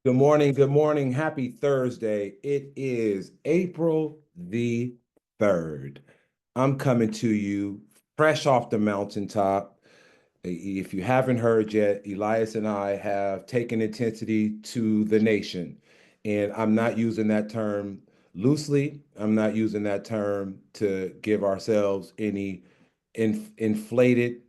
Good morning. Good morning. Happy Thursday. It is April the 3rd. I'm coming to you fresh off the mountaintop. If you haven't heard yet, Elias and I have taken intensity to the nation. And I'm not using that term loosely. I'm not using that term to give ourselves any inflated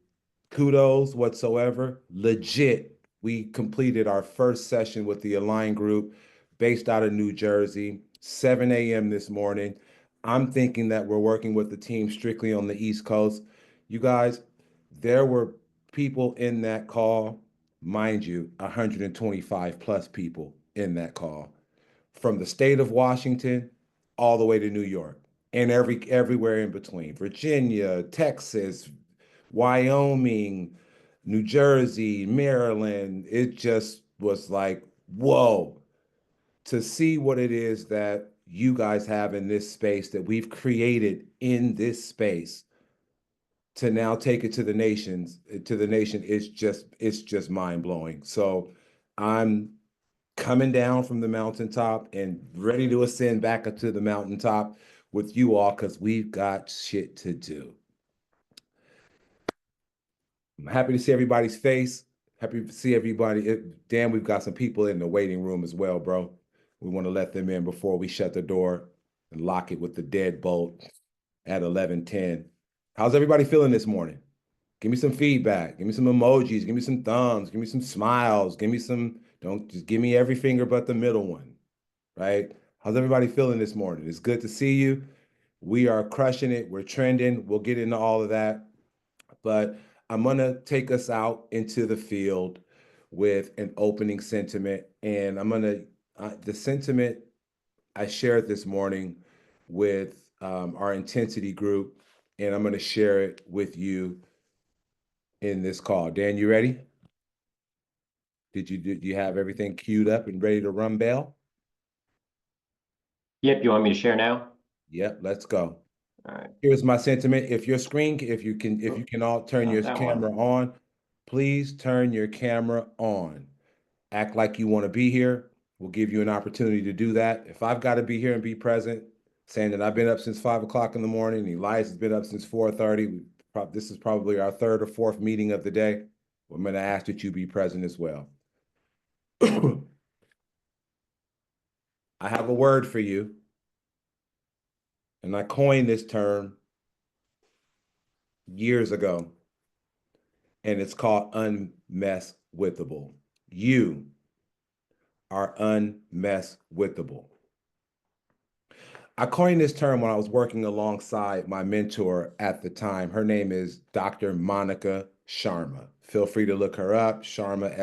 kudos whatsoever. Legit, we completed our first session with the Align Group based out of New Jersey, 7 a.m. this morning. I'm thinking that we're working with the team strictly on the East Coast. You guys, there were people in that call, mind you, 125 plus people in that call from the state of Washington all the way to New York and everywhere in between. Virginia, Texas, Wyoming, New Jersey, Maryland. It just was like, whoa, to see what it is that you guys have in this space that we've created in this space to now take it to the nation it's just mind-blowing. So I'm coming down from the mountaintop and ready to ascend back up to the mountaintop with you all because we've got shit to do. I'm happy to see everybody's face. Happy to see everybody. Dan, we've got some people in the waiting room as well, bro. We want to let them in before we shut the door and lock it with the deadbolt at 11:10. How's everybody feeling this morning? Give me some feedback. Give me some emojis. Give me some thumbs. Give me some smiles. Give me some, don't just give me every finger but the middle one, right? How's everybody feeling this morning? It's good to see you. We are crushing it. We're trending. We'll get into all of that. But I'm going to take us out into the field with an opening sentiment. And the sentiment I shared this morning with our intensity group, and I'm going to share it with you in this call. Dan, you ready? Do you have everything queued up and ready to run bell? Yep, you want me to share now? Yep, let's go. All right. Here's my sentiment. If you can all turn Not your that camera one. on, please turn your camera on. Act like you want to be here. We'll give you an opportunity to do that. If I've got to be here and be present, saying that I've been up since 5 o'clock in the morning, Elias has been up since 4:30. This is probably our third or fourth meeting of the day. I'm going to ask that you be present as well. I have a word for you, and I coined this term years ago, and it's called unmesswithable. You are unmesswithable. I coined this term when I was working alongside my mentor at the time. Her name is Dr. Monica Sharma. Feel free to look her up, Sharma,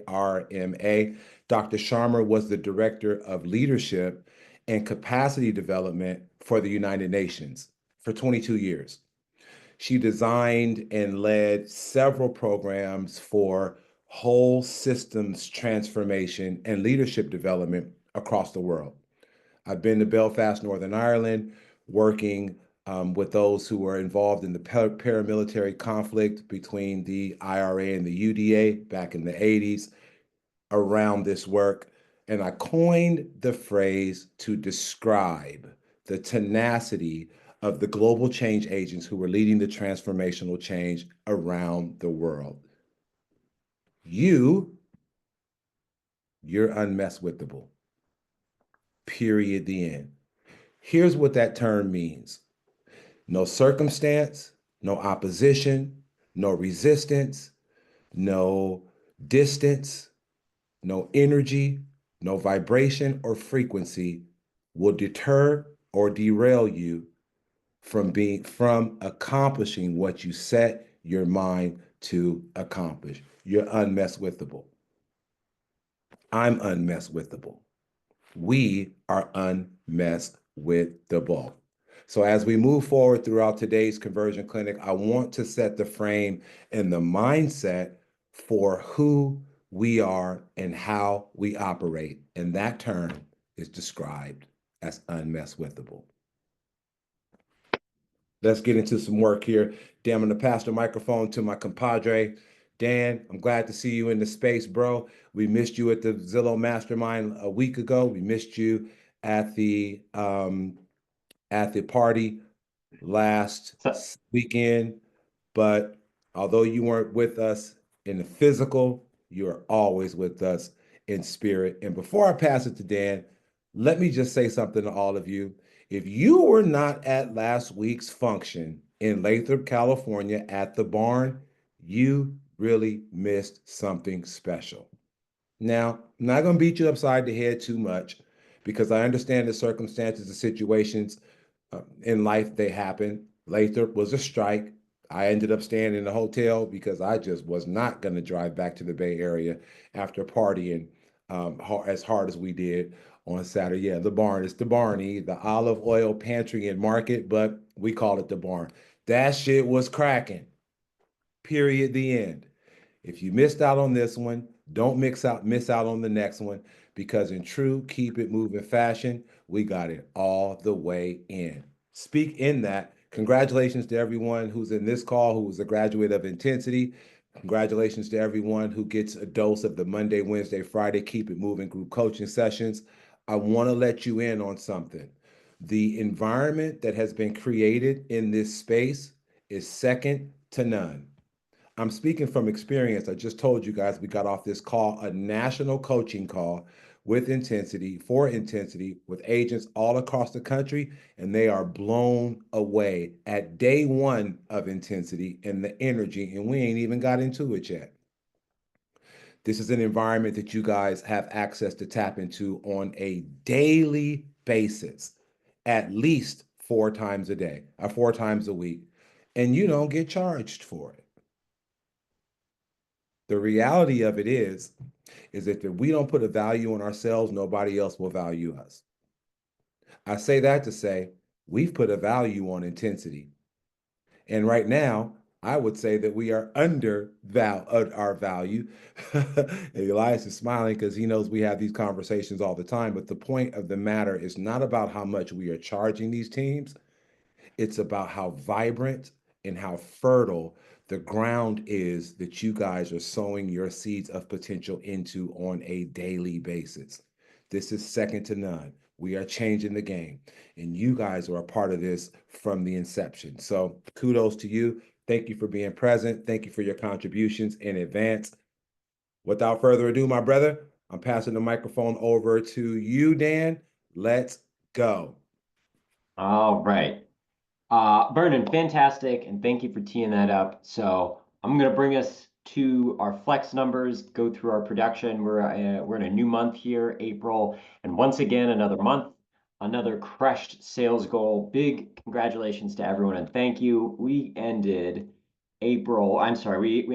Sharma. Dr. Sharma was the director of leadership and capacity development for the United Nations for 22 years. She designed and led several programs for whole systems transformation and leadership development across the world. I've been to Belfast, Northern Ireland, working with those who were involved in the paramilitary conflict between the IRA and the UDA back in the 80s around this work. And I coined the phrase to describe the tenacity of the global change agents who were leading the transformational change around the world. You're unmesswithable. Period. The end. Here's what that term means. No circumstance, no opposition, no resistance, no distance, no energy, no vibration or frequency will deter or derail you from accomplishing what you set your mind to accomplish. You're unmesswithable. I'm unmesswithable. We are unmesswithable. So as we move forward throughout today's conversion clinic, I want to set the frame and the mindset for who we are and how we operate. And that term is described as unmesswithable. Let's get into some work here. Dan, I'm going to pass the microphone to my compadre, Dan, I'm glad to see you in the space, bro. We missed you at the Zillow Mastermind a week ago. We missed you at the party last So, weekend. But although you weren't with us in the physical, you are always with us in spirit. And before I pass it to Dan, let me just say something to all of you. If you were not at last week's function in Lathrop, California at the barn, you really missed something special. Now, I'm not going to beat you upside the head too much because I understand the circumstances, the situations in life, they happen. Lathrop was a strike. I ended up staying in the hotel because I just was not going to drive back to the Bay Area after partying as hard as we did on Saturday. Yeah, the barn. It's the Barney, the olive oil pantry and market, but we call it the barn. That shit was cracking. Period. The end. If you missed out on this one, don't miss out on the next one because in true keep it moving fashion, we got it all the way in. Speak in that. Congratulations to everyone who's in this call who was a graduate of Intensity. Congratulations to everyone who gets a dose of the Monday, Wednesday, Friday Keep It Moving group coaching sessions. I want to let you in on something. The environment that has been created in this space is second to none. I'm speaking from experience. I just told you guys we got off this call, a national coaching call with Intensity, for Intensity, with agents all across the country, and they are blown away at day one of Intensity and the energy, and we ain't even got into it yet. This is an environment that you guys have access to tap into on a daily basis, at least 4 times a day or 4 times a week, and you don't get charged for it. The reality of it is that if we don't put a value on ourselves, nobody else will value us. I say that to say we've put a value on Intensity. And right now, I would say that we are under our value. And Elias is smiling because he knows we have these conversations all the time. But the point of the matter is not about how much we are charging these teams. It's about how vibrant and how fertile the ground is that you guys are sowing your seeds of potential into on a daily basis. This is second to none. We are changing the game, and you guys are a part of this from the inception. So, kudos to you. Thank you for being present. Thank you for your contributions in advance. Without further ado, my brother, I'm passing the microphone over to you, Dan. Let's go. all right. Vernon, fantastic, and thank you for teeing that up. So I'm going to bring us to our flex numbers, go through our production. We're in a new month here, April, and once again another month, another crushed sales goal. Big congratulations to everyone and thank you. We ended we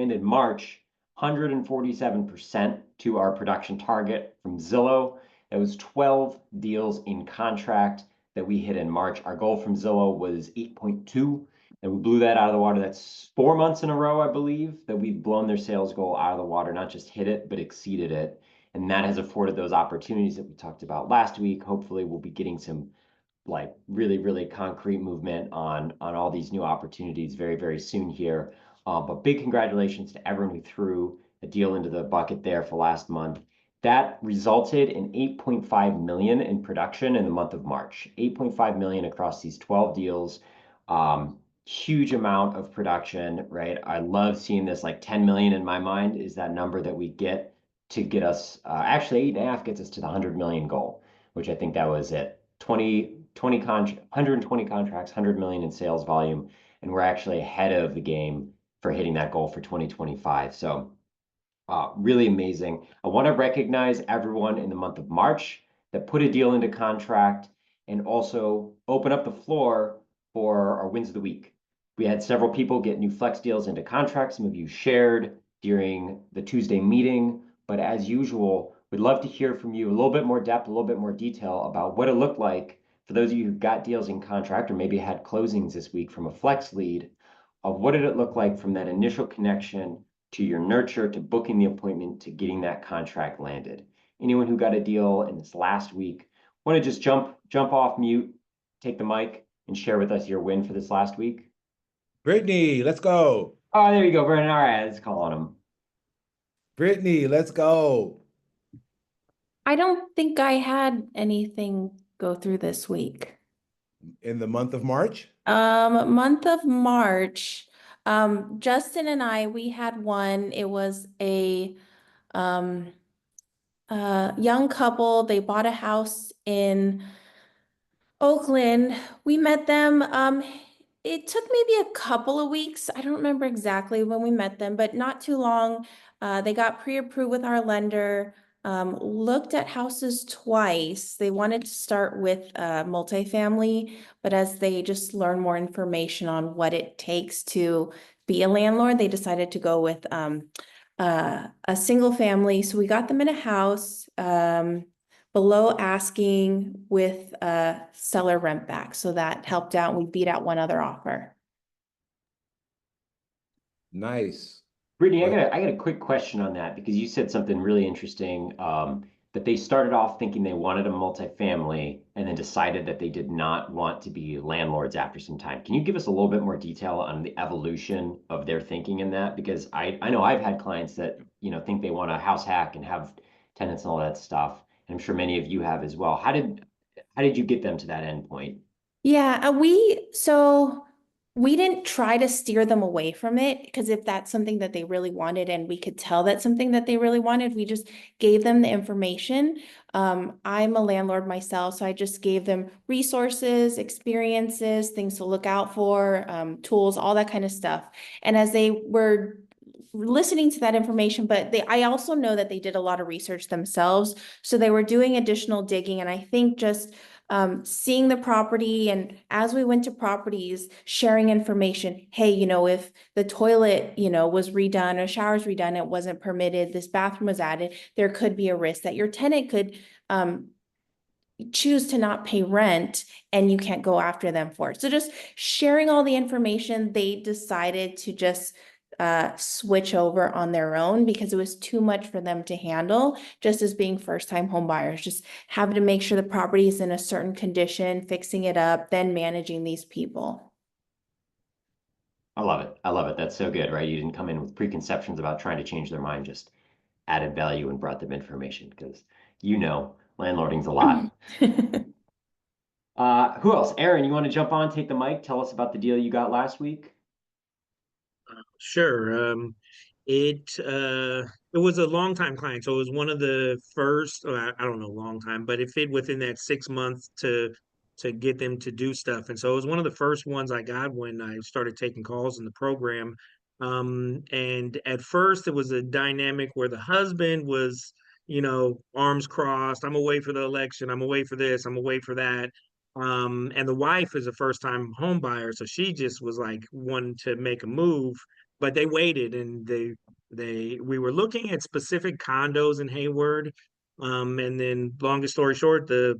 ended March 147% to our production target from Zillow. That was 12 deals in contract that we hit in March. Our goal from Zillow was 8.2, and we blew that out of the water. That's 4 months in a row, I believe, that we've blown their sales goal out of the water, not just hit it, but exceeded it. And that has afforded those opportunities that we talked about last week. Hopefully, we'll be getting some like really concrete movement on all these new opportunities very soon here. But big congratulations to everyone who threw a deal into the bucket there for last month. That resulted in 8.5 million in production in the month of March. 8.5 million across these 12 deals. Huge amount of production, right? I love seeing this. Like 10 million in my mind is that number that we get to get us. Actually, 8.5 gets us to the 100 million goal, which I think that was it. 120 contracts, 100 million in sales volume, and we're actually ahead of the game for hitting that goal for 2025. So really amazing. I want to recognize everyone in the month of March that put a deal into contract and also open up the floor for our wins of the week. We had several people get new flex deals into contracts. Some of you shared during the Tuesday meeting, but as usual, we'd love to hear from you a little bit more depth, a little bit more detail about what it looked like for those of you who got deals in contract or maybe had closings this week from a flex lead of what did it look like from that initial connection to your nurture, to booking the appointment, to getting that contract landed. Anyone who got a deal in this last week, want to just jump off mute, take the mic, and share with us your win for this last week? Brittany, let's go. Oh, there you go, Brennan. All right, let's call on him. Brittany, let's go. I don't think I had anything go through this week. In the month of March? Month of March, Justin and I, we had one. It was a um young couple. They bought a house in Oakland. We met them. It took maybe a couple of weeks. I don't remember exactly when we met them, but not too long. They got pre-approved with our lender. Looked at houses twice. They wanted to start with multifamily, but as they just learned more information on what it takes to be a landlord, they decided to go with a single family. So we got them in a house. Below asking with seller rent back. So that helped out. We beat out one other offer. Nice. Brittany, But I got a quick question on that because you said something really interesting. That they started off thinking they wanted a multifamily and then decided that they did not want to be landlords after some time. Can you give us a little bit more detail on the evolution of their thinking in that? Because I know I've had clients that, think they want a house hack and have tenants and all that stuff. And I'm sure many of you have as well. How did you get them to that end point? Yeah, we didn't try to steer them away from it because if that's something that they really wanted and we could tell that's something that they really wanted, we just gave them the information. I'm a landlord myself, so I just gave them resources, experiences, things to look out for, tools, all that kind of stuff. And as they were listening to that information, but I also know that they did a lot of research themselves, so they were doing additional digging, and I think just seeing the property and as we went to properties, sharing information. Hey, if the toilet, was redone or showers redone, it wasn't permitted, this bathroom was added, there could be a risk that your tenant could choose to not pay rent and you can't go after them for it. So just sharing all the information, they decided to just switch over on their own because it was too much for them to handle, just as being first-time home buyers, just having to make sure the property is in a certain condition, fixing it up, then managing these people. I love it. I love it. That's so good, right? You didn't come in with preconceptions about trying to change their mind, just added value and brought them information because landlording's a lot. Who else? Aaron, you want to jump on, take the mic, tell us about the deal you got last week? Sure. It it was a long time client, so it was one of the first. I don't know, long time, but it fit within that 6 months to get them to do stuff, and so it was one of the first ones I got when I started taking calls in the program. And at first, it was a dynamic where the husband was, arms crossed. I'm away for the election. I'm away for this. I'm away for that. And the wife is a first time home buyer, so she just was like wanting to make a move, but they waited and they we were looking at specific condos in Hayward. And then longest story short, the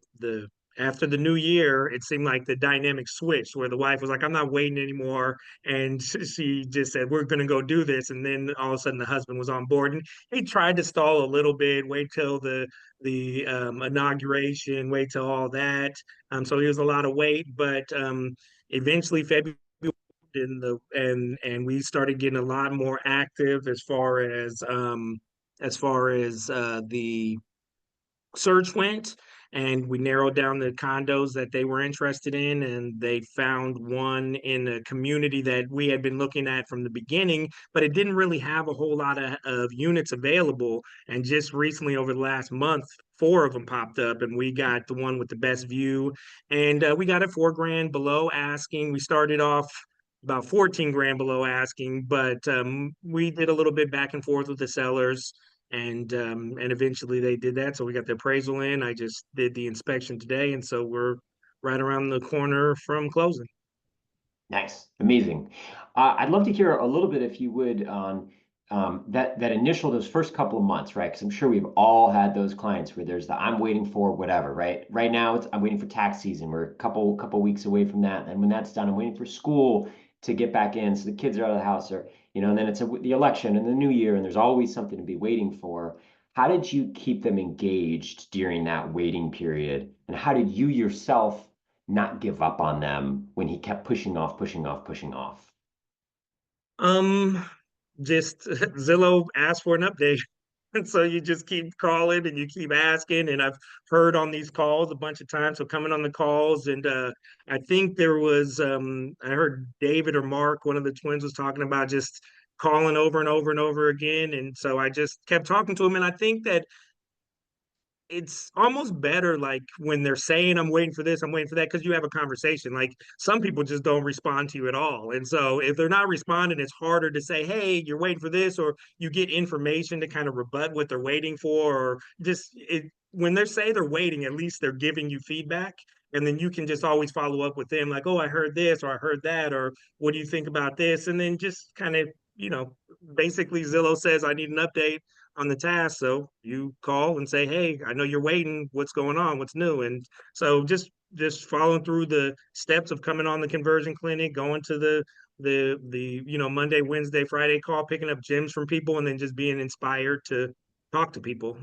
after the new year, it seemed like the dynamic switched where the wife was like, I'm not waiting anymore. And she just said, we're going to go do this. And then all of a sudden the husband was on board and he tried to stall a little bit, wait till the inauguration, wait till all that. So he was a lot of wait, but eventually February and we started getting a lot more active as far as the search went, and we narrowed down the condos that they were interested in, and they found one in a community that we had been looking at from the beginning, but it didn't really have a whole lot of units available. And just recently, over the last month, four of them popped up, and we got the one with the best view, and we got it 4 grand below asking. We started off about 14 grand below asking, but we did a little bit back and forth with the sellers, and eventually they did that. So we got the appraisal in. I just did the inspection today, and so we're right around the corner from closing. Nice, amazing. I'd love to hear a little bit, if you would, on that initial, those first couple of months, right? Because I'm sure we've all had those clients where there's the I'm waiting for whatever, right? Right now, I'm waiting for tax season. We're a couple weeks away from that, and when that's done, I'm waiting for school to get back in, so the kids are out of the house, or and then it's the election and the new year, and there's always something to be waiting for. How did you keep them engaged during that waiting period, and how did you yourself not give up on them when he kept pushing off, pushing off, pushing off? Um, just Zillow asked for an update. And so you just keep calling and you keep asking. And I've heard on these calls a bunch of times. So coming on the calls, and I think there was I heard David or Mark, one of the twins, was talking about just calling over and over and over again. And so I just kept talking to him. And I think that it's almost better like when they're saying I'm waiting for this, I'm waiting for that, because you have a conversation. Like some people just don't respond to you at all. And so if they're not responding, it's harder to say, hey, you're waiting for this, or you get information to kind of rebut what they're waiting for, or just when they say they're waiting, at least they're giving you feedback. And then you can just always follow up with them like, oh, I heard this, or I heard that, or what do you think about this? And then just kind of, basically Zillow says, I need an update on the task. So you call and say, hey, I know you're waiting. What's going on? What's new? And so just following through the steps of coming on the conversion clinic, going to the Monday, Wednesday, Friday call, picking up gems from people, and then just being inspired to talk to people.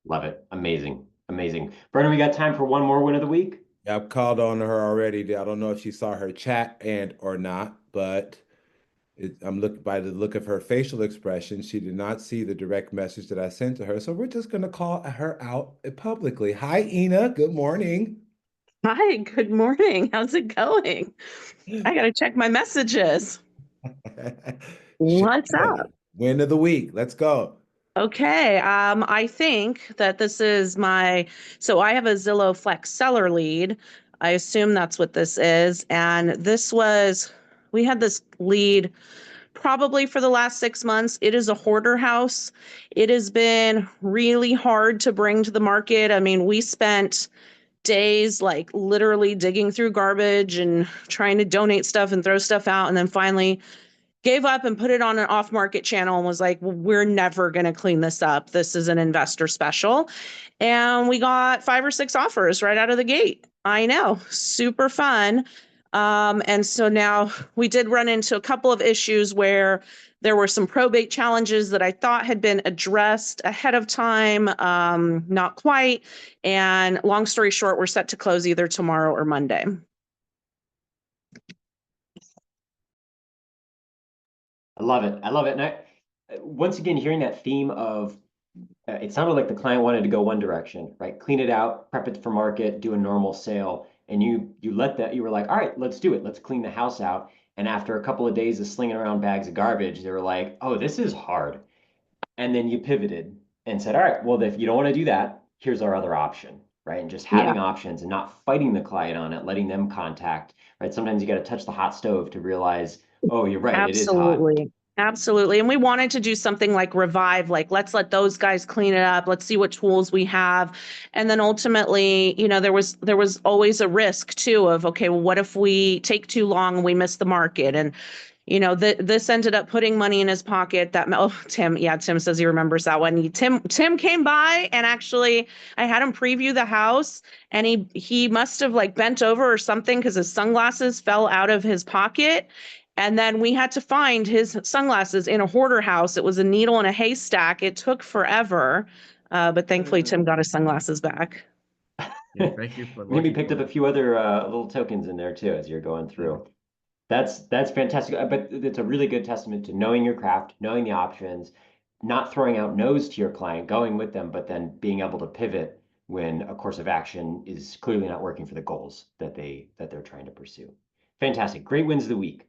Love it. Amazing. Amazing. Vernon, we got time for one more win of the week. Yeah, I've called on her already. I don't know if she saw her chat and or not, but I'm looking by the look of her facial expression. She did not see the direct message that I sent to her. So we're just going to call her out publicly. Hi, Ina. Good morning. Hi, good morning. How's it going? I gotta check my messages. What's Shay, up? win of the week. Let's go. Okay, I think that this is so I have a Zillow Flex seller lead. I assume that's what this is. And we had this lead probably for the last 6 months. It is a hoarder house. It has been really hard to bring to the market. I mean, we spent days like literally digging through garbage and trying to donate stuff and throw stuff out, and then finally gave up and put it on an off market channel and was like, well, we're never going to clean this up. This is an investor special. And we got 5 or 6 offers right out of the gate. I know, super fun. And so now we did run into a couple of issues where there were some probate challenges that I thought had been addressed ahead of time, not quite. And long story short, we're set to close either tomorrow or Monday. I love it. I love it. And once again, hearing that theme of it sounded like the client wanted to go one direction, right? Clean it out, prep it for market, do a normal sale. And you were like, all right, let's do it. Let's clean the house out. And after a couple of days of slinging around bags of garbage, they were like, oh, this is hard. And then you pivoted and said, all right, well, if you don't want to do that, here's our other option, right? And just having options and not fighting the client on it, letting them contact, right? Sometimes you got to touch the hot stove to realize, oh, you're right, it is hot. Absolutely. Absolutely. And we wanted to do something like Revive, like let's let those guys clean it up. Let's see what tools we have. And then ultimately, there was always a risk too of, okay, well, what if we take too long and we miss the market? And this ended up putting money in his pocket. Tim says he remembers that one. Tim came by, and actually I had him preview the house, and he must have like bent over or something because his sunglasses fell out of his pocket. And then we had to find his sunglasses in a hoarder house. It was a needle in a haystack. It took forever, but thankfully Tim got his sunglasses back. Yeah, thank you for Maybe picked up a few other little tokens in there too as you're going through. That's fantastic. But it's a really good testament to knowing your craft, knowing the options, not throwing out no's to your client, going with them, but then being able to pivot when a course of action is clearly not working for the goals that they're trying to pursue. Fantastic. Great wins of the week.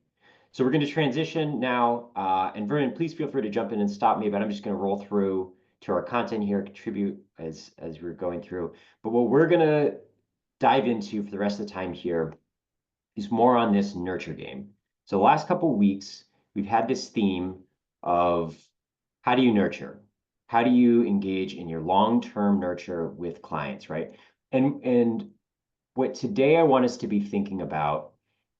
So we're going to transition now. And Vernon, please feel free to jump in and stop me, but I'm just going to roll through to our content here, contribute as we're going through. But what we're going to dive into for the rest of the time here is more on this nurture game. So the last couple of weeks, we've had this theme of how do you nurture? How do you engage in your long-term nurture with clients, right? And what today I want us to be thinking about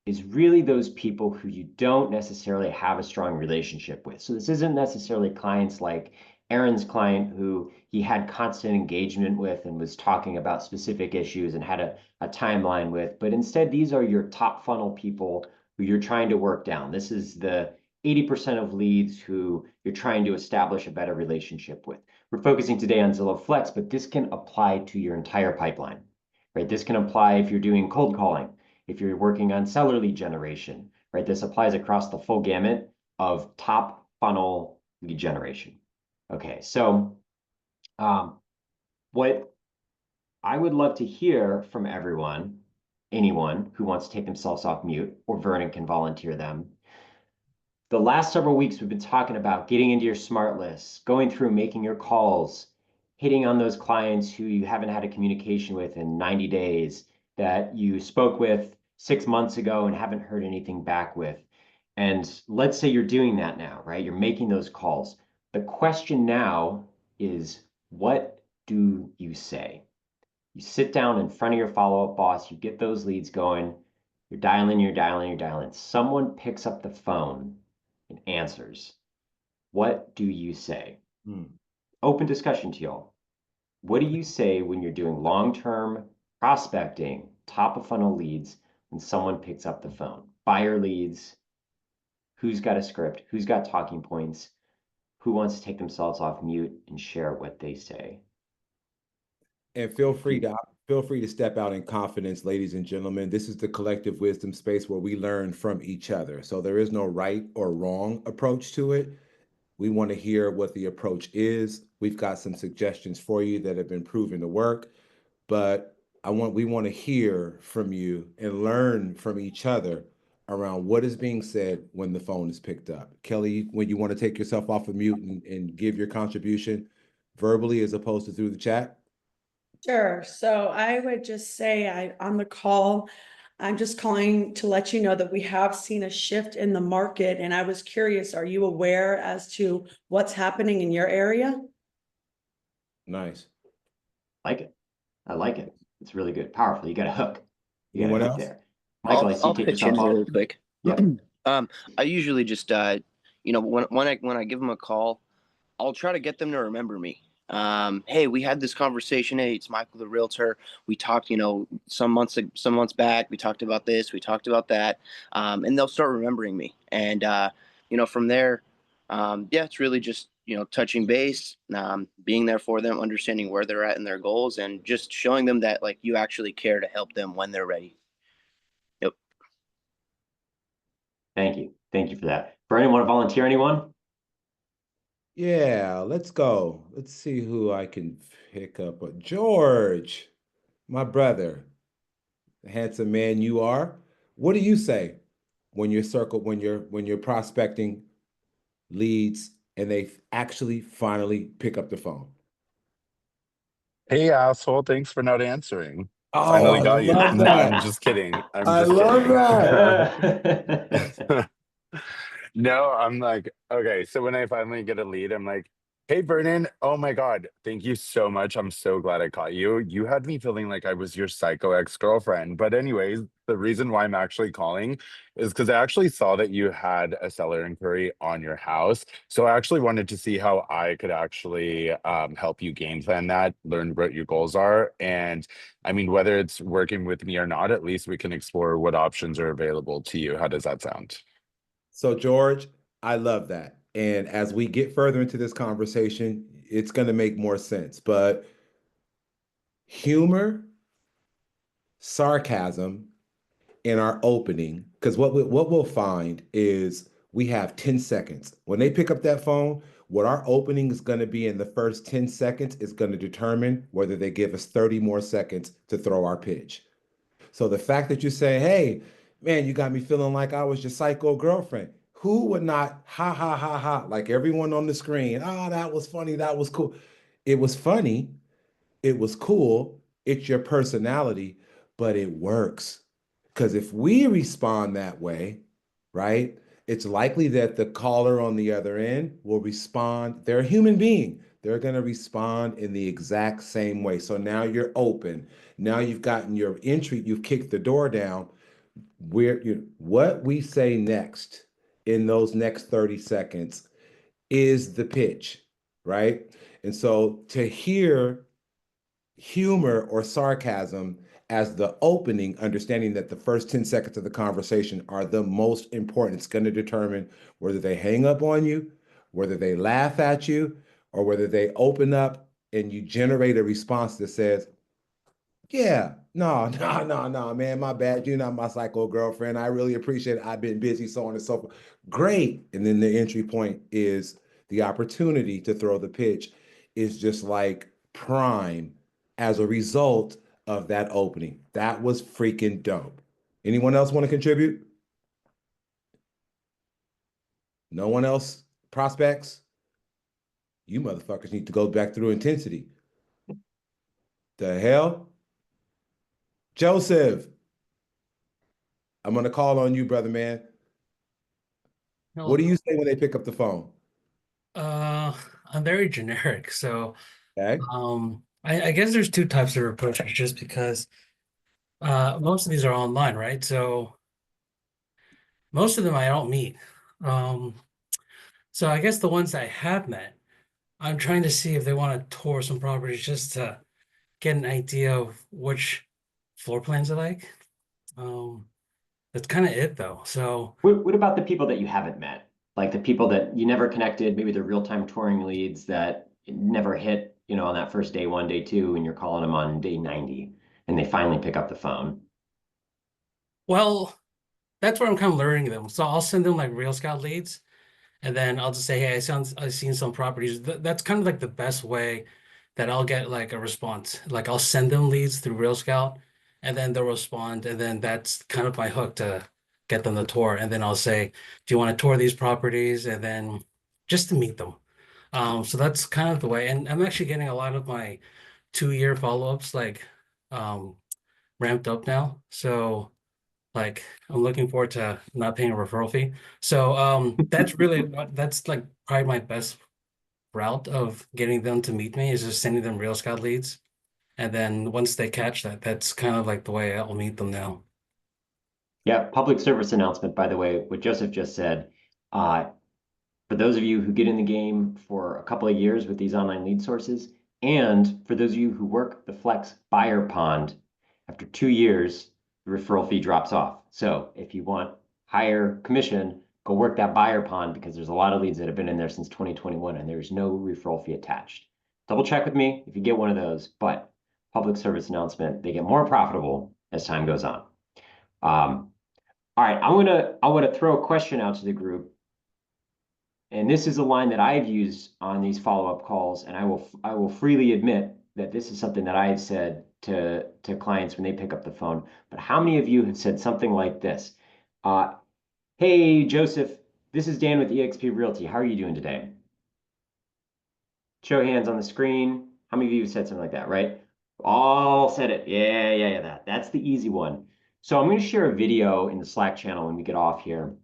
is really those people who you don't necessarily have a strong relationship with. So this isn't necessarily clients like Aaron's client who he had constant engagement with and was talking about specific issues and had a timeline with, but instead these are your top funnel people who you're trying to work down. This is the 80% of leads who you're trying to establish a better relationship with. We're focusing today on Zillow Flex, but this can apply to your entire pipeline, right? This can apply if you're doing cold calling, if you're working on seller lead generation, right? This applies across the full gamut of top funnel lead generation. Okay, so what I would love to hear from everyone, anyone who wants to take themselves off mute, or Vernon can volunteer them. The last several weeks, we've been talking about getting into your smart lists, going through making your calls, hitting on those clients who you haven't had a communication with in 90 days, that you spoke with 6 months ago and haven't heard anything back with. And let's say you're doing that now, right? You're making those calls. The question now is, what do you say? You sit down in front of your follow-up boss, you get those leads going, you're dialing, you're dialing, you're dialing. Someone picks up the phone and answers. What do you say? Open discussion to y'all. What do you say when you're doing long-term prospecting, top of funnel leads, when someone picks up the phone? Buyer leads, who's got a script, who's got talking points, who wants to take themselves off mute and share what they say? And feel free to step out in confidence, ladies and gentlemen. This is the collective wisdom space where we learn from each other. So there is no right or wrong approach to it. We want to hear what the approach is. We've got some suggestions for you that have been proven to work, but we want to hear from you and learn from each other around what is being said when the phone is picked up. Kelly, when you want to take yourself off of mute and give your contribution verbally as opposed to through the chat. Sure. So I would just say on the call, I'm just calling to let you know that we have seen a shift in the market. And I was curious, are you aware as to what's happening in your area? Nice. Like it. I like it. It's really good. Powerful. You got a hook. You got a Anyone hook else? there. Michael, I see I'll you take pitch in yourself here off. really quick. Yeah. I usually just when I give them a call, I'll try to get them to remember me. Hey, we had this conversation. Hey, it's Michael the realtor. We talked, some months back. We talked about this. We talked about that, and they'll start remembering me. And from there, yeah, it's really just touching base, being there for them, understanding where they're at in their goals, and just showing them that like you actually care to help them when they're ready. Yep. Thank you. Thank you for that. Vernon, want to volunteer anyone? Yeah, let's go. Let's see who I can pick up. George, my brother, the handsome man you are. What do you say when you're prospecting leads and they actually finally pick up the phone? Hey, asshole, thanks for not answering. Oh, Finally I got you. love No, I'm that. just kidding. I'm I just love kidding. that. No, I'm like, okay, so when I finally get a lead, I'm like, hey, Vernon, oh my God, thank you so much. I'm so glad I caught you. You had me feeling like I was your psycho ex-girlfriend. But anyways, the reason why I'm actually calling is because I actually saw that you had a seller inquiry on your house. So I actually wanted to see how I could actually help you game plan that, learn what your goals are. And I mean, whether it's working with me or not, at least we can explore what options are available to you. How does that sound? So, George, I love that. And as we get further into this conversation, it's going to make more sense. But humor, sarcasm in our opening, because what we'll find is we have 10 seconds. When they pick up that phone, what our opening is going to be in the first 10 seconds is going to determine whether they give us 30 more seconds to throw our pitch. So the fact that you say, hey, man, you got me feeling like I was your psycho girlfriend. Who would not ha ha ha ha like everyone on the screen? Oh, that was funny. That was cool. It was funny. It was cool. It's your personality, but it works. Because if we respond that way, right, it's likely that the caller on the other end will respond. They're a human being. They're going to respond in the exact same way. So now you're open. Now you've gotten your entry, you've kicked the door down. What we say next in those next 30 seconds is the pitch, right? And so to hear humor or sarcasm as the opening, understanding that the first 10 seconds of the conversation are the most important. It's going to determine whether they hang up on you, whether they laugh at you, or whether they open up and you generate a response that says, yeah, no, no, no, no, man, my bad. You're not my psycho girlfriend. I really appreciate it. I've been busy, so on and so forth. Great. And then the entry point is the opportunity to throw the pitch is just like prime as a result of that opening. That was freaking dope. Anyone else want to contribute? No one else? Prospects? You motherfuckers need to go back through intensity. The hell? Joseph, I'm going to call on you, brother man. What do you say when they pick up the phone? Uh, I'm very generic, so Okay. I guess there's two types of approaches just because most of these are online, right? So most of them I don't meet. Um, so I guess the ones that I have met, I'm trying to see if they want to tour some properties just to get an idea of which floor plans I like. Um, that's kind of it though. So What about the people that you haven't met? Like the people that you never connected, maybe they're real-time touring leads that never hit, on that first day one, day two, and you're calling them on day 90 and they finally pick up the phone. well, that's where I'm kind of learning them. So I'll send them like Real Scout leads. And then I'll just say, hey, I've seen some properties. That's kind of like the best way that I'll get like a response. Like I'll send them leads through Real Scout and then they'll respond. And then that's kind of my hook to get them to tour. And then I'll say, do you want to tour these properties? And then just to meet them. So that's kind of the way. And I'm actually getting a lot of my 2-year follow-ups like um, ramped up now. So like I'm looking forward to not paying a referral fee. So that's really that's like probably my best route of getting them to meet me is just sending them Real Scout leads. And then once they catch that, that's kind of like the way I'll meet them now. Yeah, public service announcement, by the way, what Joseph just said. For those of you who get in the game for a couple of years with these online lead sources, and for those of you who work the Flex buyer pond, after 2 years, the referral fee drops off. So if you want higher commission, go work that buyer pond because there's a lot of leads that have been in there since 2021 and there's no referral fee attached. Double check with me if you get one of those, but public service announcement, they get more profitable as time goes on. All right, I want to throw a question out to the group. And this is a line that I've used on these follow-up calls, and I will freely admit that this is something that I have said to clients when they pick up the phone. But how many of you have said something like this? Hey, Joseph, this is Dan with eXp Realty. How are you doing today? Show hands on the screen. How many of you have said something like that, right? All said it. Yeah. That's the easy one. So I'm going to share a video in the Slack channel when we get off here.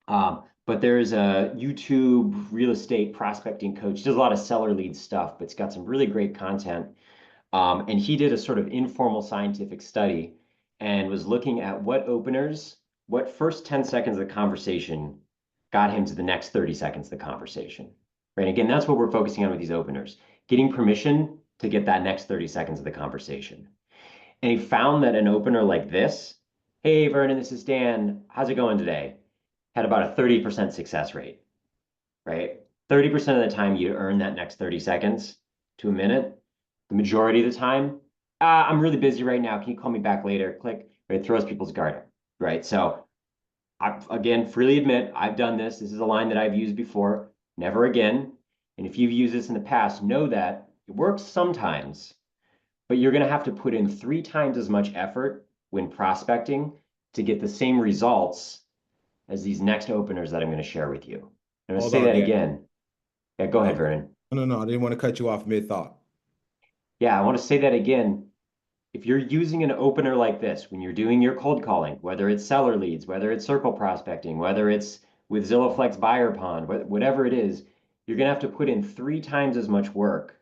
But there's a YouTube real estate prospecting coach. He does a lot of seller lead stuff, but it's got some really great content. And he did a sort of informal scientific study and was looking at what first 10 seconds of the conversation got him to the next 30 seconds of the conversation. Right? Again, that's what we're focusing on with these openers, getting permission to get that next 30 seconds of the conversation. And he found that an opener like this, hey, Vernon, this is Dan. How's it going today? Had about a 30% success rate, right? 30% of the time you earn that next 30 seconds to a minute. The majority of the time, I'm really busy right now. Can you call me back later? Click, right? It throws people's guard, right? So again, freely admit, I've done this. This is a line that I've used before, never again. And if you've used this in the past, know that it works sometimes, but you're gonna have to put in 3 times as much effort when prospecting to get the same results as these next openers that I'm going to share with you. I'm going to say that again. Yeah, go ahead, Vernon. No, I didn't want to cut you off mid-thought. Yeah, I want to say that again. If you're using an opener like this, when you're doing your cold calling, whether it's seller leads, whether it's circle prospecting, whether it's with Zillow Flex buyer pond, whatever it is, you're going to have to put in 3 times as much work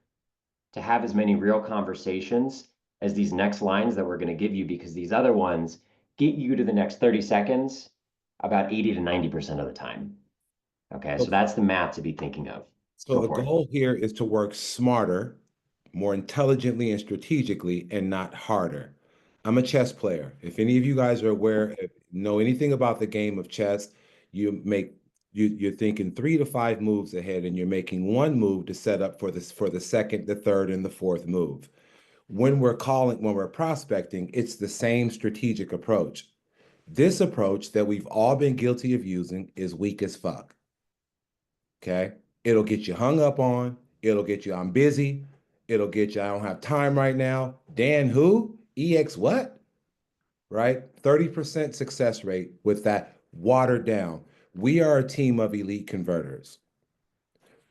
to have as many real conversations as these next lines that we're going to give you, because these other ones get you to the next 30 seconds about 80 to 90% of the time. Okay, so that's the math to be thinking of. So the goal here is to work smarter, more intelligently and strategically, and not harder. I'm a chess player. If any of you guys are aware, know anything about the game of chess, you're thinking 3 to 5 moves ahead, and you're making one move to set up for the second, the third, and the fourth move. When we're prospecting, it's the same strategic approach. This approach that we've all been guilty of using is weak as fuck. Okay? It'll get you hung up on. It'll get you, I'm busy. It'll get you, I don't have time right now. Dan, who? EX what? Right? 30% success rate with that watered down. We are a team of elite converters.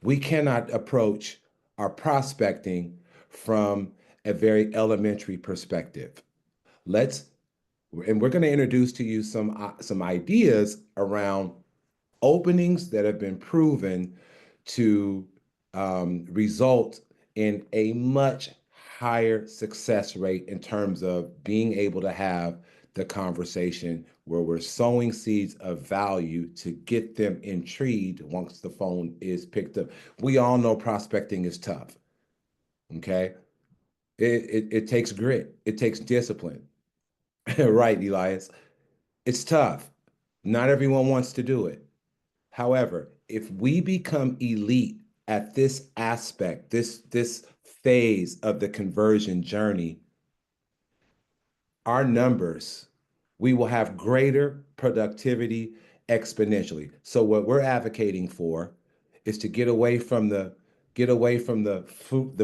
We cannot approach our prospecting from a very elementary perspective. And we're going to introduce to you some ideas around openings that have been proven to result in a much higher success rate in terms of being able to have the conversation where we're sowing seeds of value to get them intrigued once the phone is picked up. We all know prospecting is tough. Okay. It takes grit. It takes discipline. Right, Elias. It's tough. Not everyone wants to do it. However, if we become elite at this aspect, this phase of the conversion journey, our numbers, we will have greater productivity exponentially. So what we're advocating for is to get away from the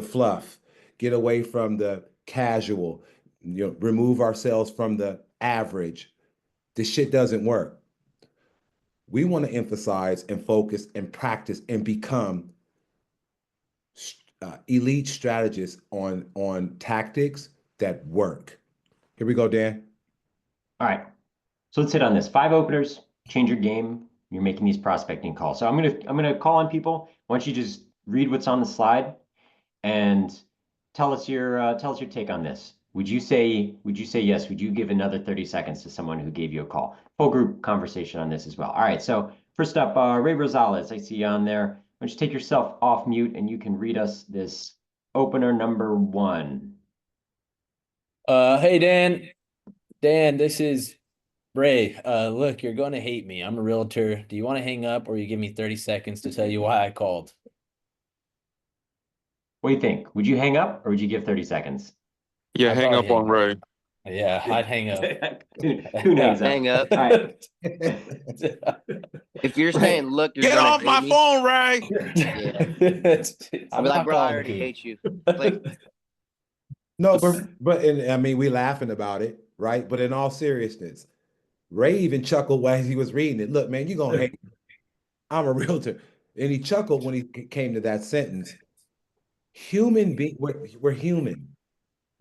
fluff, get away from the casual, remove ourselves from the average. This shit doesn't work. We want to emphasize and focus and practice and become elite strategists on tactics that work. Here we go, Dan. All right. So let's hit on this. 5 openers, change your game. You're making these prospecting calls. So I'm gonna call on people. Why don't you just read what's on the slide and tell us your take on this. Would you say yes? Would you give another 30 seconds to someone who gave you a call? Full group conversation on this as well. All right. So first up, Ray Rosales, I see you on there. Why don't you take yourself off mute and you can read us this opener number 1. Hey Dan. Dan, this is Ray. Look, you're gonna hate me. I'm a realtor. Do you want to hang up or you give me 30 seconds to tell you why I called? What do you think? Would you hang up or would you give 30 seconds? Yeah, I'd hang probably up on Ray. Yeah, I'd hang up. Coon hangs up. Hang up. All right. If you're saying, look, you're Get gonna off hate my me, phone, Ray. yeah. I'll I'm be like, not bro, I calling already Coon. hate you. Click. No, but and I mean, we laughing about it, right? But in all seriousness, Ray even chuckled while he was reading it. Look, man, you're gonna hate me. I'm a realtor. And he chuckled when he came to that sentence. We're human.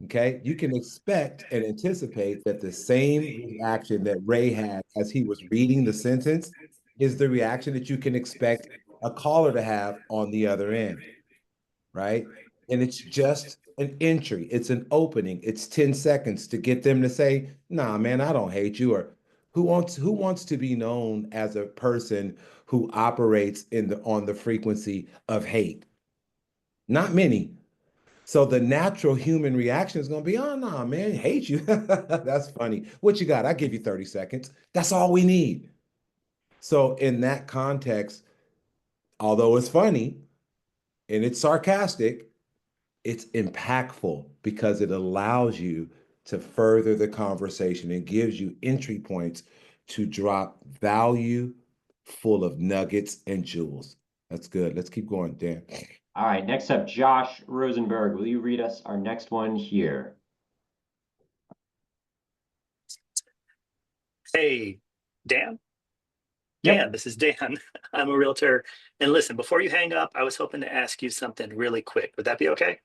Okay. You can expect and anticipate that the same reaction that Ray had as he was reading the sentence is the reaction that you can expect a caller to have on the other end. Right. And it's just an entry, it's an opening, it's 10 seconds to get them to say, nah, man, I don't hate you. Or who wants to be known as a person who operates on the frequency of hate? Not many. So the natural human reaction is going to be, oh, no, man, hate you. That's funny. What you got? I give you 30 seconds. That's all we need. So in that context, although it's funny and it's sarcastic, it's impactful because it allows you to further the conversation and gives you entry points to drop value full of nuggets and jewels. That's good. Let's keep going, Dan. All right. Next up, Josh Rosenberg. Will you read us our next one here? Hey, Dan? Yep. Dan, this is Dan. I'm a realtor. And listen, before you hang up, I was hoping to ask you something really quick. Would that be okay?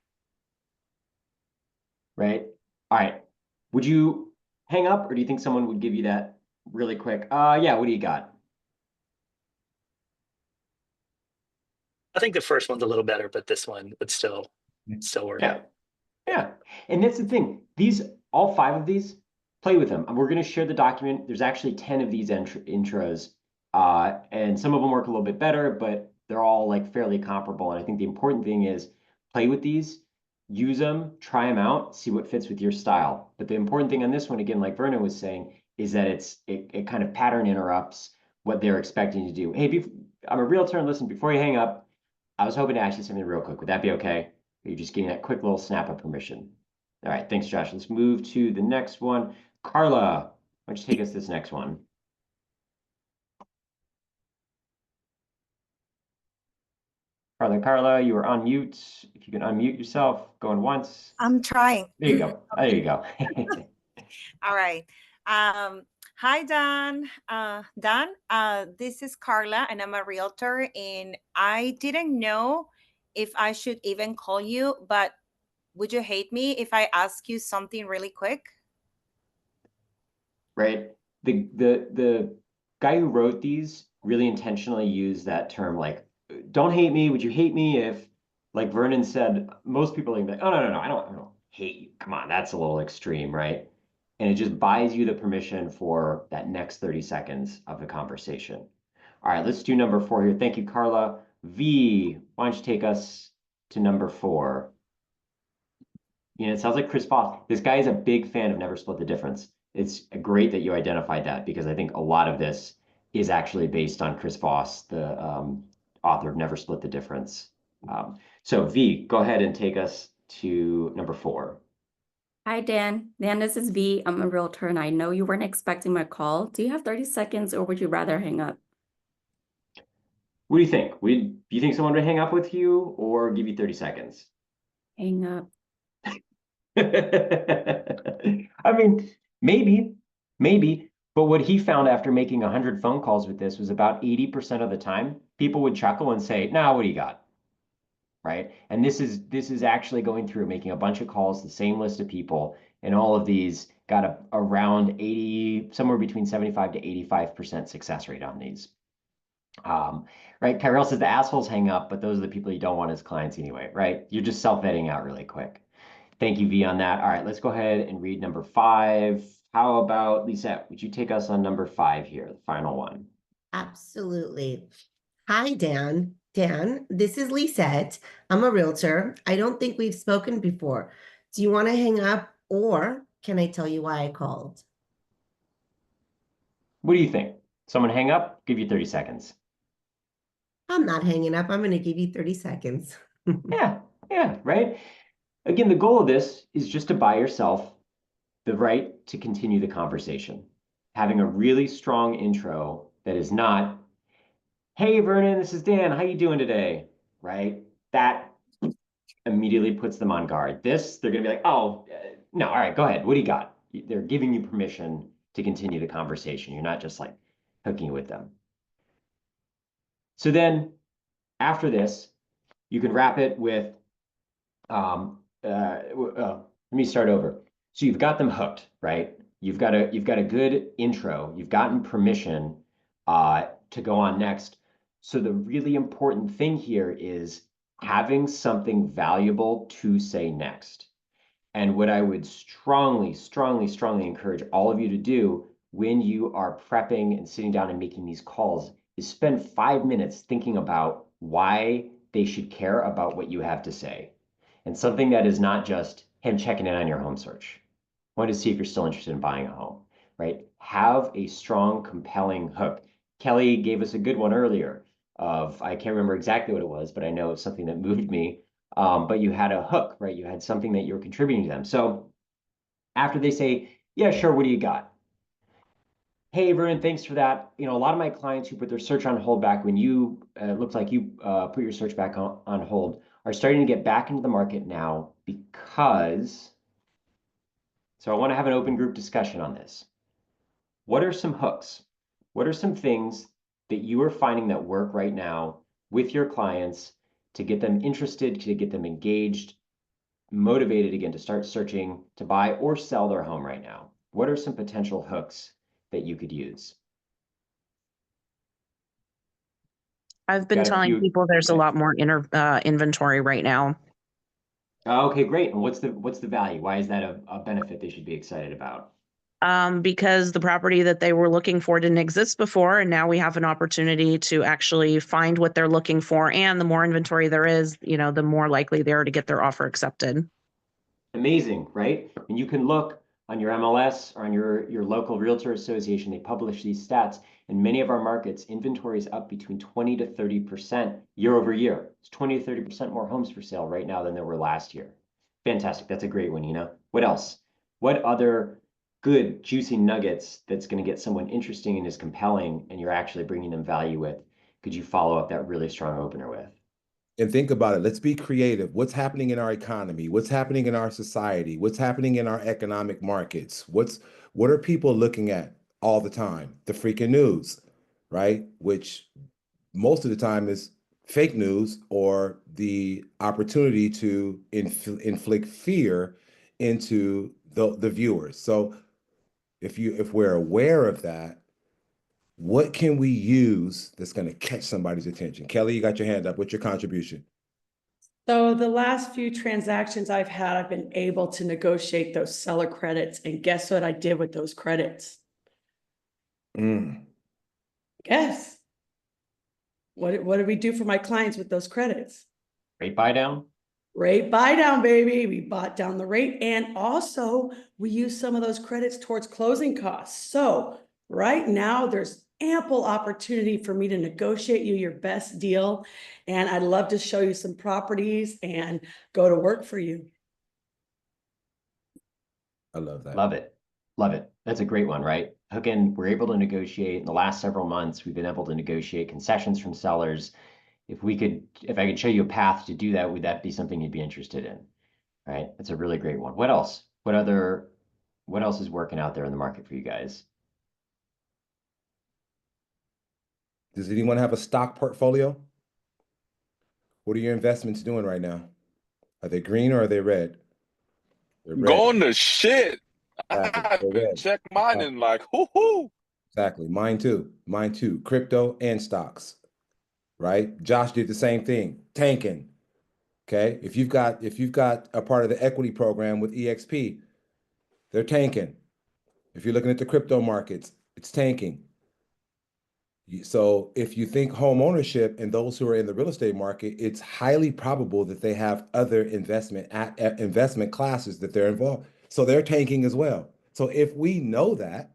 Right. All right. Would you hang up or do you think someone would give you that really quick? Yeah, what do you got? I think the first one's a little better, but this one would still work. Yeah. Yeah. And that's the thing. All 5 of these, play with them. We're going to share the document. There's actually 10 of these intros. And some of them work a little bit better, but they're all like fairly comparable. And I think the important thing is play with these, use them, try them out, see what fits with your style. But the important thing on this one, again, like Vernon was saying, is that it kind of pattern interrupts what they're expecting to do. Hey, I'm a realtor, and listen, before you hang up, I was hoping to ask you something real quick. Would that be okay? Or you just getting that quick little snap of permission? All right, thanks, Josh. Let's move to the next one. Carla, why don't you take us this next one? Carla, you are on mute. If you can unmute yourself, going once. I'm trying. There you go. There you go. All right. Hi, Dan. Dan, this is Carla, and I'm a realtor. And I didn't know if I should even call you, but would you hate me if I ask you something really quick? Right. The guy who wrote these really intentionally used that term, like, don't hate me. Would you hate me if, like Vernon said, most people are like, oh no, I don't hate you. Come on, that's a little extreme, right? And it just buys you the permission for that next 30 seconds of the conversation. All right, let's do number 4 here. Thank you, Carla. V, why don't you take us to number 4? You know, it sounds like Chris Voss. This guy is a big fan of Never Split the Difference. It's great that you identified that, because I think a lot of this is actually based on Chris Voss, the author of Never Split the Difference. So V, go ahead and take us to number 4. Hi, Dan. Dan, this is V. I'm a realtor, and I know you weren't expecting my call. Do you have 30 seconds, or would you rather hang up? What do you think? Do you think someone would hang up with you or give you 30 seconds? Hang up. I mean, maybe, but what he found after making 100 phone calls with this was about 80% of the time, people would chuckle and say, "Nah, what do you got?" Right? And this is actually going through making a bunch of calls, the same list of people, and all of these got around 80, somewhere between 75 to 85% success rate on these. Right? Kyrell says the assholes hang up, but those are the people you don't want as clients anyway, right? You're just self-vetting out really quick. Thank you, V, on that. All right, let's go ahead and read number 5. How about Lisette? Would you take us on number 5 here, the final one? Absolutely. Hi, Dan. Dan, this is Lisette. I'm a realtor. I don't think we've spoken before. Do you want to hang up, or can I tell you why I called? What do you think? Someone hang up? Give you 30 seconds. I'm not hanging up. I'm going to give you 30 seconds. Yeah, right? Again, the goal of this is just to buy yourself the right to continue the conversation. Having a really strong intro that is not, "Hey, Vernon, this is Dan. How you doing today?" Right? That immediately puts them on guard. This, they're going to be like, "Oh, no, all right, go ahead. What do you got?" They're giving you permission to continue the conversation. You're not just like hooking with them. So then after this, you can wrap it with, let me start over. So you've got them hooked, right? You've got a good intro. You've gotten permission to go on next. So the really important thing here is having something valuable to say next. And what I would strongly encourage all of you to do when you are prepping and sitting down and making these calls is spend 5 minutes thinking about why they should care about what you have to say. And something that is not just, "Hey, I'm checking in on your home search. I wanted to see if you're still interested in buying a home," right? Have a strong, compelling hook. Kelly gave us a good one earlier of, I can't remember exactly what it was, but I know it's something that moved me. But you had a hook, right? You had something that you were contributing to them. So after they say, "Yeah, sure, what do you got?" "Hey, Vernon, thanks for that. You know, a lot of my clients who put their search on hold back when you, looked like you put your search back on hold, are starting to get back into the market now because," so I want to have an open group discussion on this. What are some hooks? What are some things that you are finding that work right now with your clients to get them interested, to get them engaged, motivated again to start searching to buy or sell their home right now? What are some potential hooks that you could use? I've been telling people there's a lot more inventory right now. Okay, great. And what's the value? Why is that a benefit they should be excited about? Because the property that they were looking for didn't exist before, and now we have an opportunity to actually find what they're looking for. And the more inventory there is, you know, the more likely they are to get their offer accepted. Amazing, right? And you can look on your MLS or on your local realtor association. They publish these stats. In many of our markets, inventory is up between 20 to 30% year over year. It's 20 to 30% more homes for sale right now than there were last year. Fantastic. That's a great one, Nina. What else? What other good, juicy nuggets that's going to get someone interesting and is compelling and you're actually bringing them value with, could you follow up that really strong opener with? And think about it. Let's be creative. What's happening in our economy? What's happening in our society? What's happening in our economic markets? What are people looking at all the time? The freaking news, right? Which most of the time is fake news or the opportunity to inflict fear into the viewers. So if we're aware of that, what can we use that's going to catch somebody's attention? Kelly, you got your hand up. What's your contribution? So the last few transactions I've had, I've been able to negotiate those seller credits. And guess what I did with those credits? Mm. Guess. What did we do for my clients with those credits? Rate buy down? Rate buy down, baby. We bought down the rate. And also we used some of those credits towards closing costs. So right now there's ample opportunity for me to negotiate you your best deal. And I'd love to show you some properties and go to work for you. I love that. Love it. Love it. That's a great one, right? Again, we're able to negotiate in the last several months. We've been able to negotiate concessions from sellers. If I could show you a path to do that, would that be something you'd be interested in? Right? That's a really great one. What else? What else is working out there in the market for you guys? Does anyone have a stock portfolio? What are your investments doing right now? Are they green or are they red? They're red. Going to shit. Exactly. I They're haven't red. checked mine in like, hoo. Exactly. Mine too. Mine too. Crypto and stocks. Right? Josh did the same thing. Tanking. Okay. If you've got a part of the equity program with EXP, they're tanking. If you're looking at the crypto markets, it's tanking. So if you think home ownership and those who are in the real estate market, it's highly probable that they have other investment classes that they're involved. So they're tanking as well. So if we know that,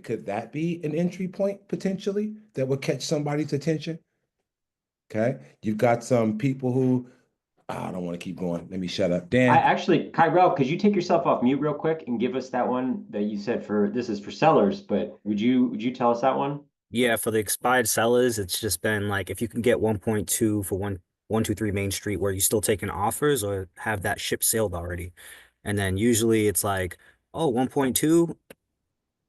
could that be an entry point potentially that would catch somebody's attention? Okay. You've got some people who, I don't want to keep going. Let me shut up. Dan. Kyrell, could you take yourself off mute real quick and give us that one that you said this is for sellers, but would you tell us that one? Yeah, for the expired sellers, it's just been like if you can get 1.2 for 123 Main Street where you still taking offers or have that ship sailed already. And then usually it's like, oh, 1.2.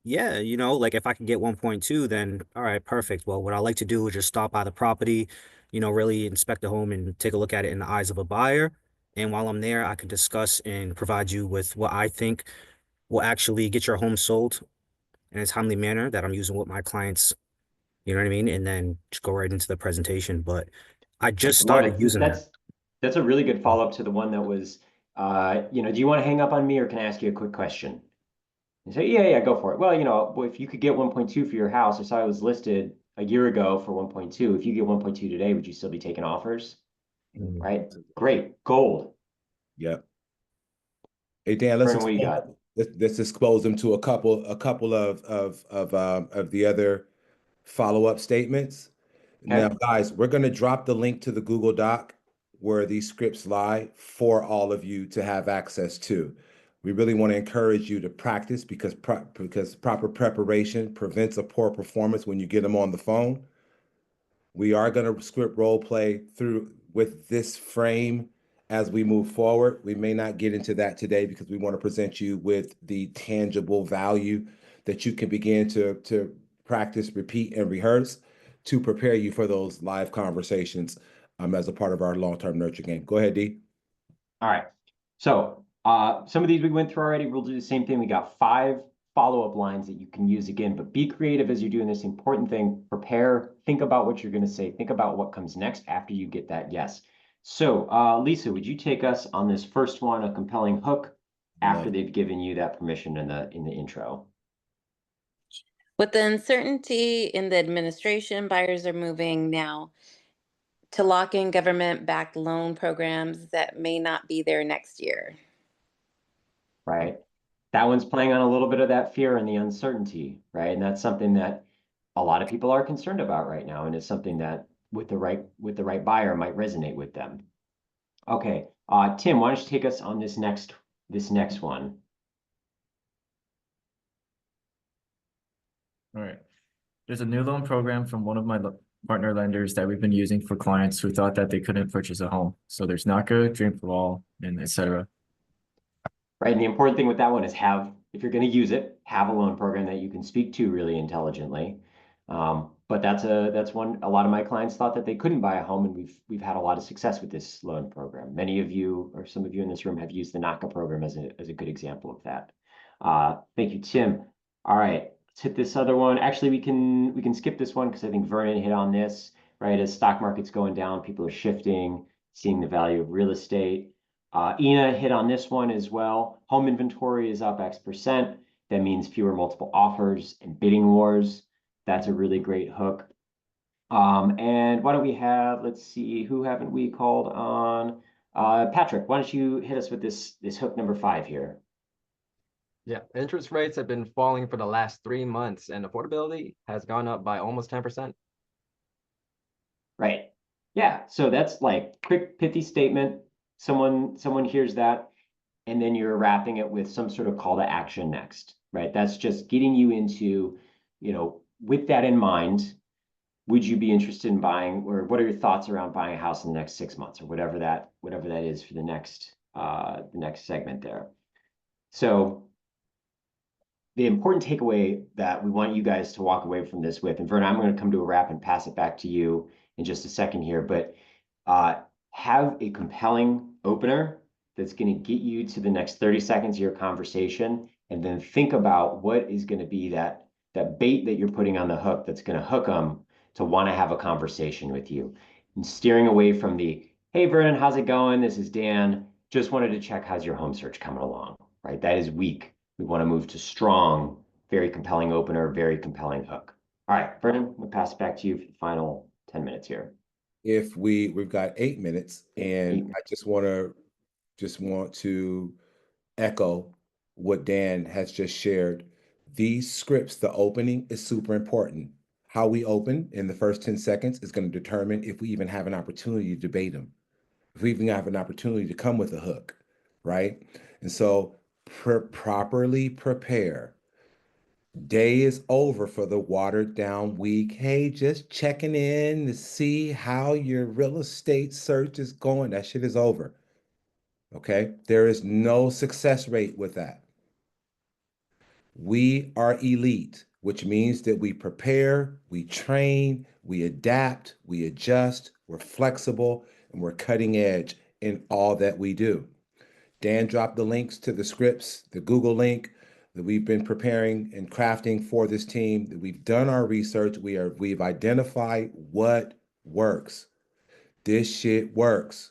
Yeah, like if I can get 1.2, then all right, perfect. Well, what I like to do is just stop by the property, really inspect the home and take a look at it in the eyes of a buyer. And while I'm there, I can discuss and provide you with what I think will actually get your home sold in a timely manner that I'm using with my clients. You know what I mean? And then just go right into the presentation. But I just started using that. That's a really good follow-up to the one that was, do you want to hang up on me or can I ask you a quick question? And say, yeah, go for it. Well, if you could get 1.2 for your house, I saw it was listed a year ago for 1.2. If you get 1.2 today, would you still be taking offers? Right? Great. Gold. Yep. Hey Dan, let's expose them to a couple of the other follow-up statements. Okay. Now, guys, we're going to drop the link to the Google Doc where these scripts lie for all of you to have access to. We really want to encourage you to practice because proper preparation prevents a poor performance when you get them on the phone. We are going to script role play through with this frame as we move forward. We may not get into that today because we want to present you with the tangible value that you can begin to practice, repeat, and rehearse to prepare you for those live conversations as a part of our long-term nurture game. Go ahead, D. All right. So some of these we went through already. We'll do the same thing. We got 5 follow-up lines that you can use again, but be creative as you're doing this important thing. Prepare, think about what you're going to say, think about what comes next after you get that yes. So Lisa, would you take us on this first one, a compelling hook, after they've given you that permission in the intro? With the uncertainty in the administration, buyers are moving now to lock in government-backed loan programs that may not be there next year. Right. That one's playing on a little bit of that fear and the uncertainty, right? And that's something that a lot of people are concerned about right now, and it's something that with the right buyer might resonate with them. Okay, Tim, why don't you take us on this next one? All right. There's a new loan program from one of my partner lenders that we've been using for clients who thought that they couldn't purchase a home. So there's NACA, Dream for All, and etc. Right. And the important thing with that one is if you're going to use it, have a loan program that you can speak to really intelligently. But that's one, a lot of my clients thought that they couldn't buy a home, and we've had a lot of success with this loan program. Many of you, or some of you in this room, have used the NACA program as a good example of that. Thank you, Tim. All right, let's hit this other one. Actually, we can skip this one because I think Vernon hit on this, right? As stock market's going down, people are shifting, seeing the value of real estate. Ina hit on this one as well. Home inventory is up X%. That means fewer multiple offers and bidding wars. That's a really great hook. And why don't we have, let's see, who haven't we called on? Patrick, why don't you hit us with this hook number 5 here? Yeah, interest rates have been falling for the last 3 months, and affordability has gone up by almost 10%. Right. Yeah. So that's like quick, pithy statement. Someone hears that, and then you're wrapping it with some sort of call to action next, right? That's just getting you into, with that in mind, would you be interested in buying, or what are your thoughts around buying a house in the next 6 months, or whatever that is for the next segment there. So the important takeaway that we want you guys to walk away from this with, and Vernon, I'm going to come to a wrap and pass it back to you in just a second here, but have a compelling opener that's going to get you to the next 30 seconds of your conversation, and then think about what is going to be that bait that you're putting on the hook that's going to hook them to want to have a conversation with you. And steering away from the, hey, Vernon, how's it going? This is Dan. Just wanted to check how's your home search coming along, right? That is weak. We want to move to strong, very compelling opener, very compelling hook. All right, Vernon, we'll pass it back to you for the final 10 minutes here. If we've got 8 minutes, and I just want to echo what Dan has just shared. These scripts, the opening is super important. How we open in the first 10 seconds is going to determine if we even have an opportunity to debate them, if we even have an opportunity to come with a hook, right? And so properly prepare. Day is over for the watered down week. Hey, just checking in to see how your real estate search is going. That shit is over. Okay? There is no success rate with that. We are elite, which means that we prepare, we train, we adapt, we adjust, we're flexible, and we're cutting edge in all that we do. Dan dropped the links to the scripts, the Google link that we've been preparing and crafting for this team, that we've done our research. We've identified what works. This shit works.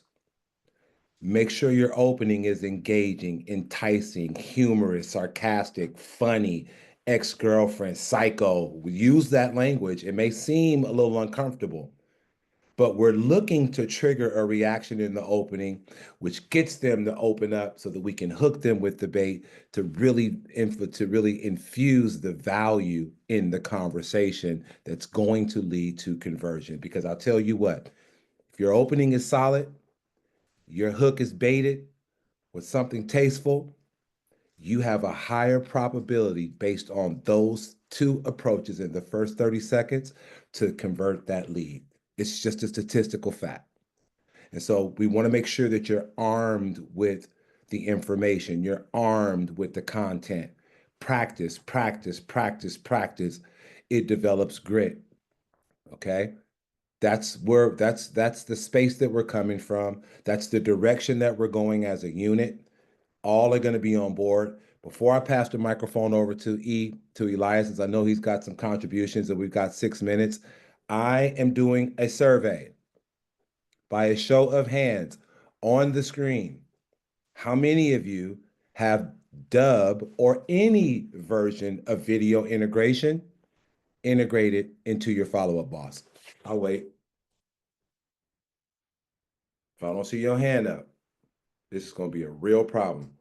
Make sure your opening is engaging, enticing, humorous, sarcastic, funny, ex-girlfriend, psycho. Use that language. It may seem a little uncomfortable, but we're looking to trigger a reaction in the opening, which gets them to open up so that we can hook them with the bait to really infuse the value in the conversation that's going to lead to conversion. Because I'll tell you what, if your opening is solid, your hook is baited with something tasteful, you have a higher probability based on those 2 approaches in the first 30 seconds to convert that lead. It's just a statistical fact. And so we want to make sure that you're armed with the information, you're armed with the content. Practice, practice, practice, practice. It develops grit. Okay? That's the space that we're coming from. That's the direction that we're going as a unit. All are going to be on board. Before I pass the microphone over to Elias, as I know he's got some contributions and we've got 6 minutes, I am doing a survey by a show of hands on the screen. How many of you have Dub or any version of video integration integrated into your follow-up boss? I'll wait. If I don't see your hand up, this is going to be a real problem.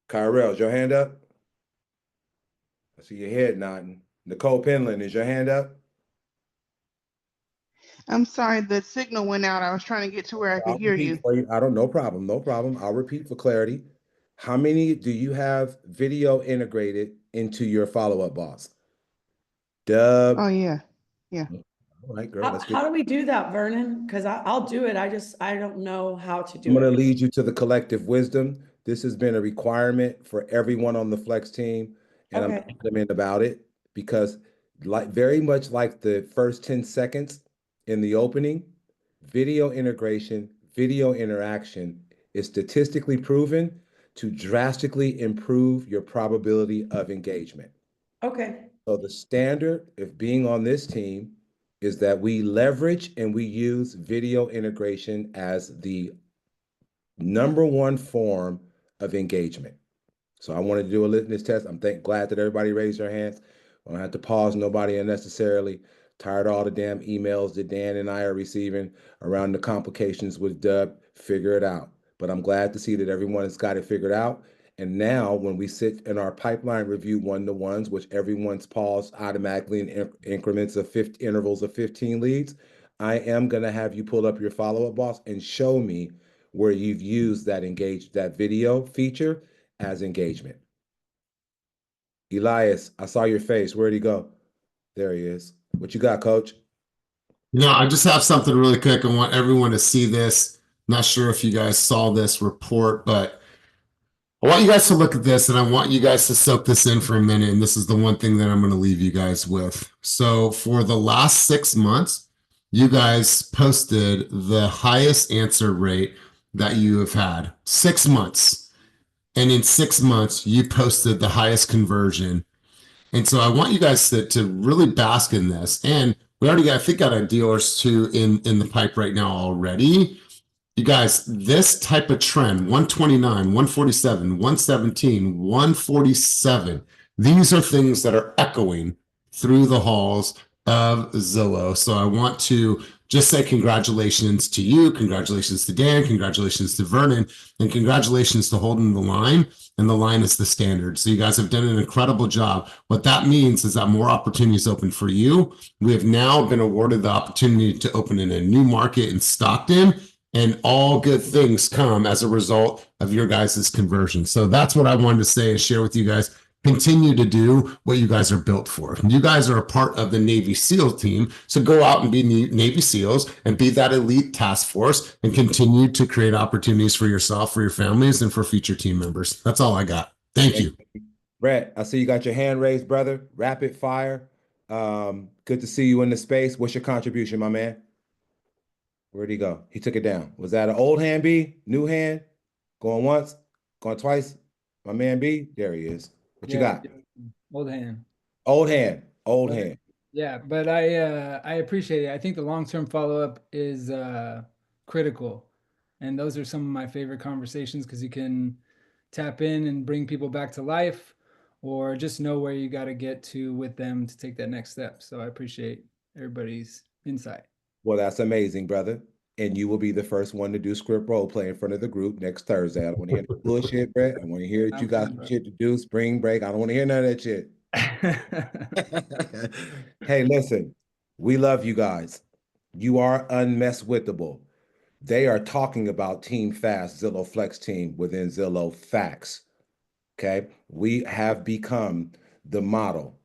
Kyrell, is your hand up? I see your head nodding. Nicole Penland, is your hand up? I'm sorry, the signal went out. I was trying to get to where I could I'll hear repeat you. for you. No problem. I'll repeat for clarity. How many do you have video integrated into your follow-up boss? Dub, Oh, yeah. Yeah. All right, girl. Let's get. How do we do that, Vernon? Because I'll do it. I don't know how to I'm do going to it. lead you to the collective wisdom. This has been a requirement for everyone on the Flex team, and I'm Okay. adamant about it because, like very much like the first 10 seconds in the opening, video integration, video interaction is statistically proven to drastically improve your probability of engagement. Okay. So the standard of being on this team is that we leverage and we use video integration as the number one form of engagement. So I wanted to do a litmus test. I'm glad that everybody raised their hands. I don't have to pause nobody unnecessarily. Tired of all the damn emails that Dan and I are receiving around the complications with Dub. Figure it out. But I'm glad to see that everyone has got it figured out. And now when we sit in our pipeline review one-to-ones, which everyone's paused automatically in increments of 50 intervals of 15 leads, I am going to have you pull up your follow-up boss and show me where you've used that video feature as engagement. Elias, I saw your face. Where'd he go? There he is. What you got, coach? I just have something really quick. I want everyone to see this. Not sure if you guys saw this report, but I want you guys to look at this and I want you guys to soak this in for a minute. And this is the one thing that I'm going to leave you guys with. So for the last 6 months, you guys posted the highest answer rate that you have had. 6 months. And in 6 months, you posted the highest conversion. And so I want you guys to really bask in this. And we already got, I think, got a deal or two in the pipe right now already. You guys, this type of trend, 129, 147, 117, 147, these are things that are echoing through the halls of Zillow. So I want to just say congratulations to you, congratulations to Dan, congratulations to Vernon, and congratulations to holding the line. And the line is the standard. So you guys have done an incredible job. What that means is that more opportunities open for you. We have now been awarded the opportunity to open in a new market in Stockton, and all good things come as a result of your guys' conversion. So that's what I wanted to say and share with you guys. Continue to do what you guys are built for. You guys are a part of the Navy SEAL team. So go out and be Navy SEALs and be that elite task force and continue to create opportunities for yourself, for your families, and for future team members. That's all I got. Thank you. Brett, I see you got your hand raised, brother. Rapid fire. Good to see you in the space. What's your contribution, my man? Where'd he go? He took it down. Was that an old hand B? New hand? Going once? Going twice? My man B? There he is. What you got? Old hand. Old hand. Old hand. Yeah, but I appreciate it. I think the long-term follow-up is critical. And those are some of my favorite conversations because you can tap in and bring people back to life or just know where you got to get to with them to take that next step. So I appreciate everybody's insight. Well, that's amazing, brother. And you will be the first one to do script role play in front of the group next Thursday. I don't want to hear the bullshit, Brett. I want to hear that you got some shit to do, spring break. I don't want to hear none of that shit. Hey, listen, we love you guys. You are unmesswithable. They are talking about Team Fast, Zillow Flex Team within Zillow Facts. Okay. We have become the model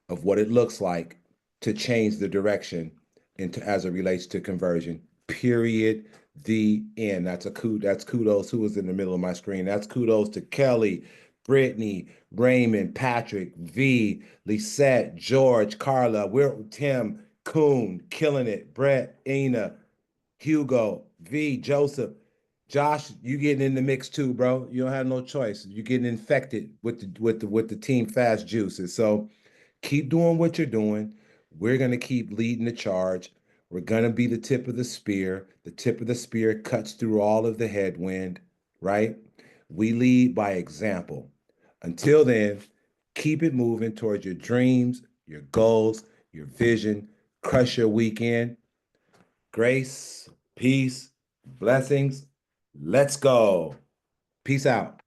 of what it looks like to change the direction into as it relates to conversion. Period. The end. That's kudos. Who was in the middle of my screen? That's kudos to Kelly, Brittany, Raymond, Patrick, V, Lisette, George, Carla, Tim, Coon, killing it, Brett, Ina, Hugo, V, Joseph, Josh, you getting in the mix too, bro. You don't have no choice. You're getting infected with the Team Fast juices. So keep doing what you're doing. We're gonna keep leading the charge. We're gonna be the tip of the spear. The tip of the spear cuts through all of the headwind, right? We lead by example. Until then, keep it moving towards your dreams, your goals, your vision. Crush your weekend. Grace, peace, blessings. Let's go. Peace out.